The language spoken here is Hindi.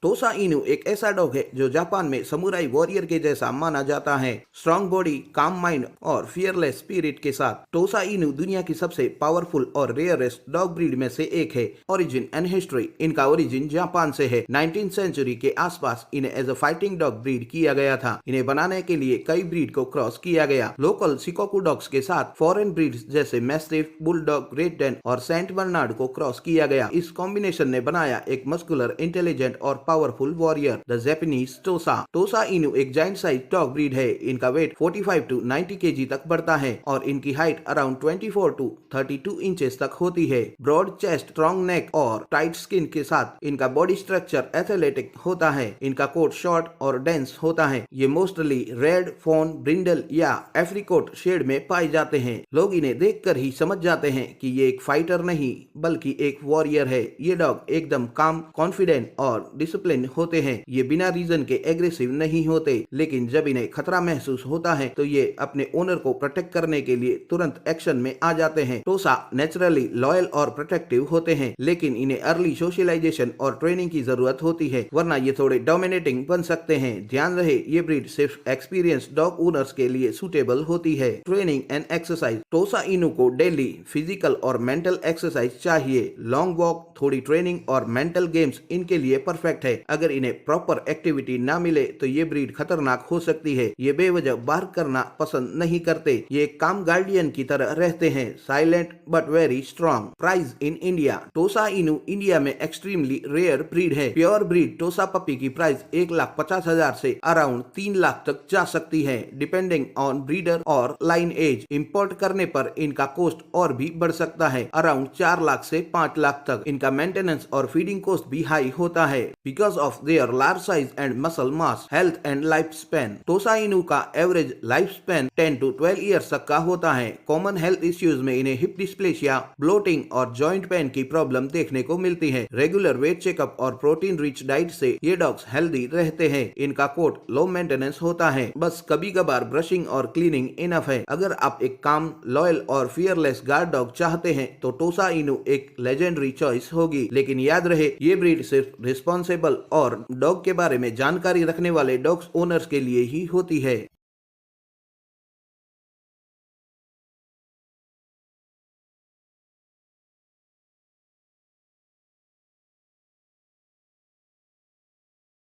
टोसा इनू एक ऐसा डॉग है जो जापान में समुराई वॉरियर के जैसा माना जाता है। स्ट्रॉन्ग बॉडी, काम माइंड और फियरलेस स्पिरिट के साथ टोसा इनू दुनिया की सबसे पावरफुल और रेयरेस्ट डॉग ब्रीड में से एक है। Origin and history. इनका ओरिजिन जापान से है। 19th सेंचुरी के आसपास इन्हें as a fighting dog breed किया गया था। इन्हें बनाने के लिए कई ब्रीड को क्रॉस किया गया। लोकल शिकोकू डॉग्स के साथ फॉरेन ब्रीड्स जैसे मैस्टिफ, बुलडॉग, ग्रेट डेन और सेंट बर्नार्ड को क्रॉस किया गया। इस कॉम्बिनेशन ने बनाया एक मस्कुलर, इंटेलिजेंट और पावरफुल वॉरियर, द जापानीज टोसा। टोसा इनू एक जाइंट साइज डॉग ब्रीड है। इनका वेट 45 टू 90 केजी तक बढ़ता है और इनकी हाइट अराउंड 24 टू 32 इंचेस तक होती है। ब्रॉड चेस्ट, स्ट्रॉन्ग नेक और टाइट स्किन के साथ इनका बॉडी स्ट्रक्चर एथलेटिक होता है। इनका कोट शॉर्ट और डेंस होता है। ये मोस्टली रेड, फॉन, ब्रिंडल या एफ्रिकोट शेड में पाए जाते हैं। लोग इन्हें देखकर ही समझ जाते हैं कि ये एक फाइटर नहीं बल्कि एक वॉरियर है। ये डॉग एकदम काम, कॉन्फिडेंट और डिसिप्लिन होते हैं। ये बिना रीजन के एग्रेसिव नहीं होते, लेकिन जब इन्हें खतरा महसूस होता है तो ये अपने ओनर को प्रोटेक्ट करने के लिए तुरंत एक्शन में आ जाते हैं। टोसा नेचुरली लॉयल और प्रोटेक्टिव होते हैं, लेकिन इन्हें अर्ली सोशलाइजेशन और ट्रेनिंग की जरूरत होती है, वरना ये थोड़े डोमिनेटिंग बन सकते हैं। ध्यान रहे, ये ब्रीड सिर्फ एक्सपीरियंस डॉग ओनर्स के लिए सुटेबल होती है। Training and exercise. टोसा इनू को डेली फिजिकल और मेंटल एक्सरसाइज चाहिए। लॉन्ग वॉक, थोड़ी ट्रेनिंग और मेंटल गेम्स इनके लिए परफेक्ट है। अगर इन्हें प्रॉपर एक्टिविटी ना मिले तो ये ब्रीड खतरनाक हो सकती है। ये बेवजह बार्क करना पसंद नहीं करते। ये एक काम गार्डियन की तरह रहते हैं, silent but very strong. Price in India. Tosa Inu India में एक्सट्रीमली रेयर ब्रीड है। प्योर ब्रीड टोसा पपी की प्राइस 1,50,000 से अराउंड 3 लाख तक जा सकती है, डिपेंडिंग ऑन ब्रीडर और लाइन एज। इंपोर्ट करने पर इनका कॉस्ट और भी बढ़ सकता है, अराउंड 4 लाख से 5 लाख तक। इनका मेंटेनेंस और फीडिंग कॉस्ट भी हाई होता है because of their large size and muscle mass. Health and life span. Tosa Inu का average life span 10 to 12 years तक का होता है। कॉमन हेल्थ इश्यूज में इन्हें हिप डिस्प्लेशिया, ब्लोटिंग और जॉइंट पेन की प्रॉब्लम देखने को मिलती है। रेगुलर वेट चेकअप और प्रोटीन रिच डाइट से ये डॉग्स हेल्दी रहते हैं। इनका कोट लो मेंटेनेंस होता है, बस कभी कभार ब्रशिंग और क्लीनिंग इनफ है। अगर आप एक काम, लॉयल और फियरलेस गार्ड डॉग चाहते हैं तो टोसा इनू एक लेजेंडरी चॉइस होगी। लेकिन याद रहे, ये ब्रीड सिर्फ रिस्पॉन्सिबल और डॉग के बारे में जानकारी रखने वाले डॉग्स ओनर्स के लिए ही होती है।